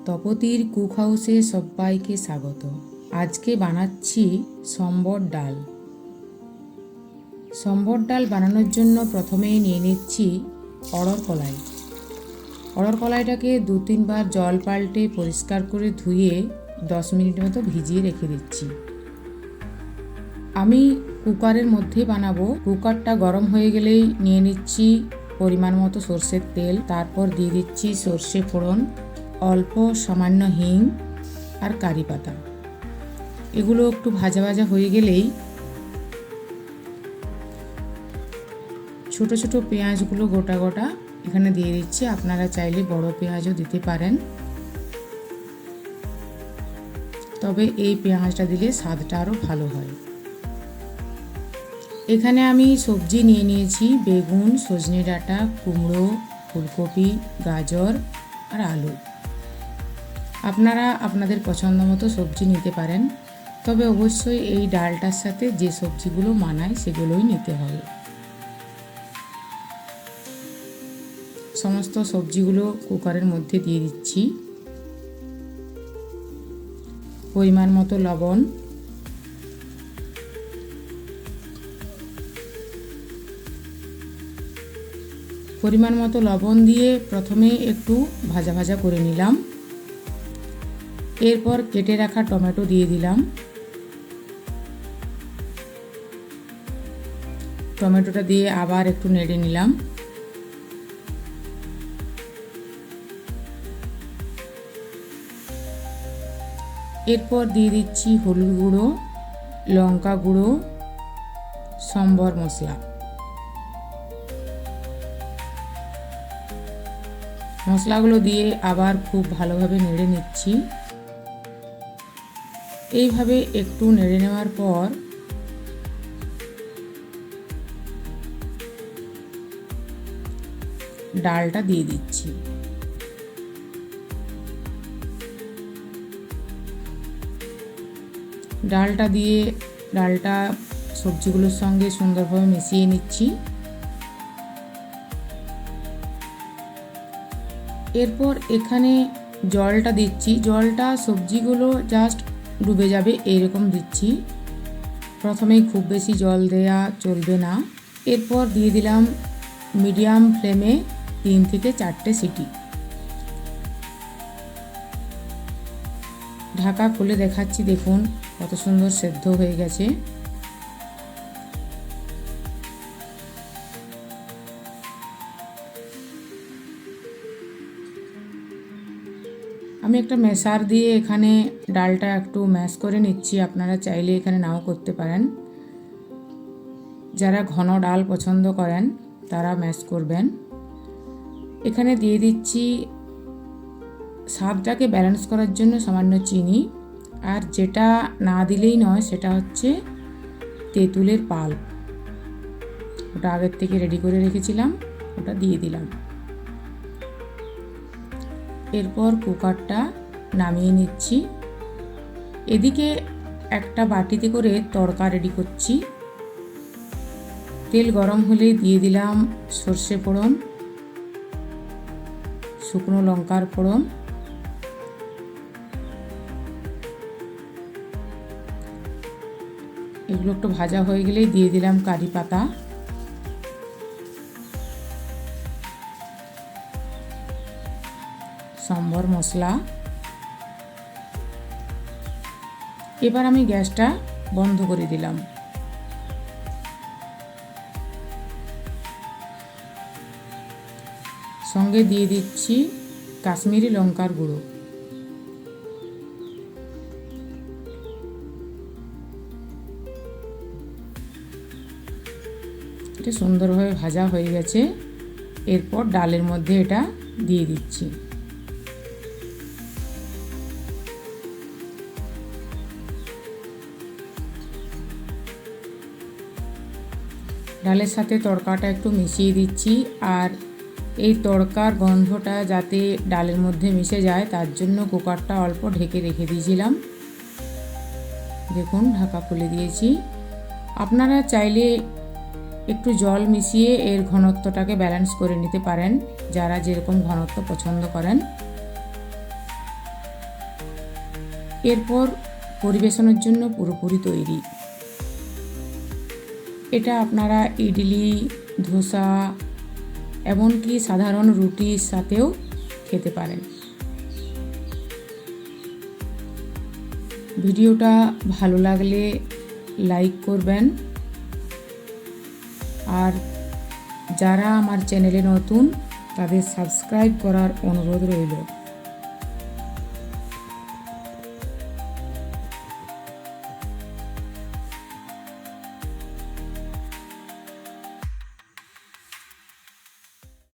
তপতির cook হাউসে সবাইকে স্বাগত। আজকে বানাচ্ছি সম্বর ডাল। সম্বর ডাল বানানোর জন্য প্রথমেই নিয়ে নিচ্ছি অড়হর কলাই। অড়হর কলাইটাকে 2-3 বার জল পাল্টে পরিষ্কার করে ধুয়ে 10 মিনিট মতো ভিজিয়ে রেখে দিচ্ছি। আমি কুকারের মধ্যে বানাবো। কুকারটা গরম হয়ে গেলেই নিয়ে নিচ্ছি পরিমাণ মতো সর্ষের তেল, তারপর দিয়ে দিচ্ছি সর্ষে ফোড়ন, অল্প সামান্য হিং আর কারি পাতা। এগুলো একটু ভাজা ভাজা হয়ে গেলেই ছোট ছোট পেঁয়াজগুলো গোটা গোটা এখানে দিয়ে দিচ্ছি। আপনারা চাইলে বড় পেঁয়াজও দিতে পারেন, তবে এই পেঁয়াজটা দিলে স্বাদটা আরও ভালো হয়। এখানে আমি সবজি নিয়ে নিয়েছি বেগুন, সজনে ডাঁটা, কুমড়ো, ফুলকপি, গাজর আর আলু। আপনারা আপনাদের পছন্দ মতো সবজি নিতে পারেন, তবে অবশ্যই এই ডালটার সাথে যে সবজিগুলো মানায় সেগুলোই নিতে হবে। সমস্ত সবজিগুলো কুকারের মধ্যে দিয়ে দিচ্ছি। পরিমাণ মতো লবণ, পরিমাণ মতো লবণ দিয়ে প্রথমে একটু ভাজা ভাজা করে নিলাম। এরপর কেটে রাখা টমেটো দিয়ে দিলাম। টমেটোটা দিয়ে আবার একটু নেড়ে নিলাম। এরপর দিয়ে দিচ্ছি হলুদ গুঁড়ো, লঙ্কা গুঁড়ো, সম্বর মশলা। মশলাগুলো দিয়ে আবার খুব ভালোভাবে নেড়ে নিচ্ছি। এইভাবে একটু নেড়ে নেওয়ার পর ডালটা দিয়ে দিচ্ছি। ডালটা সবজিগুলোর সঙ্গে সুন্দরভাবে মিশিয়ে নিচ্ছি। এরপর এখানে জলটা দিচ্ছি। জলটা সবজিগুলো জাস্ট ডুবে যাবে এরকম দিচ্ছি। প্রথমেই খুব বেশি জল দেয়া চলবে না। এরপর দিয়ে দিলাম মিডিয়াম ফ্লেমে 3 থেকে 4টে সিটি। ঢাকা খুলে দেখাচ্ছি, দেখুন কত সুন্দর সেদ্ধ হয়ে গেছে। আমি একটা ম্যাশার দিয়ে এখানে ডালটা একটু ম্যাশ করে নিচ্ছি। আপনারা চাইলে এখানে নাও করতে পারেন। যারা ঘন ডাল পছন্দ করেন তারা ম্যাশ করবেন। এখানে দিয়ে দিচ্ছি স্বাদটাকে ব্যালেন্স করার জন্য সামান্য চিনি, আর যেটা না দিলেই নয় সেটা হচ্ছে তেঁতুলের পাল্প। ওটা আগের থেকে রেডি করে রেখেছিলাম, ওটা দিয়ে দিলাম। এরপর কুকারটা নামিয়ে নিচ্ছি। এদিকে একটা বাটিতে করে তড়কা রেডি করছি। তেল গরম হলে দিয়ে দিলাম সর্ষে ফোড়ন, শুকনো লঙ্কার ফোড়ন, এগুলো একটু ভাজা হয়ে গেলেই দিয়ে দিলাম কারি পাতা, সম্বর মশলা। এবার আমি গ্যাসটা বন্ধ করে দিলাম। সঙ্গে দিয়ে দিচ্ছি কাশ্মীরি লঙ্কার গুঁড়ো। এটা সুন্দরভাবে ভাজা হয়ে গেছে। এরপর ডালের মধ্যে এটা দিয়ে দিচ্ছি। ডালের সাথে তড়কাটা একটু মিশিয়ে দিচ্ছি, আর এই তড়কার গন্ধটা যাতে ডালের মধ্যে মিশে যায় তার জন্য কুকারটা অল্প ঢেকে রেখে দিয়েছিলাম। দেখুন ঢাকা খুলে দিয়েছি। আপনারা চাইলে একটু জল মিশিয়ে এর ঘনত্বটাকে ব্যালেন্স করে নিতে পারেন, যারা যেরকম ঘনত্ব পছন্দ করেন। এরপর পরিবেশনের জন্য পুরোপুরি তৈরি। এটা আপনারা ইডলি, ধোসা, এমনকি সাধারণ রুটির সাথেও খেতে পারেন। ভিডিওটা ভালো লাগলে লাইক করবেন, আর যারা আমার চ্যানেলে নতুন তাদের সাবস্ক্রাইব করার অনুরোধ রইল।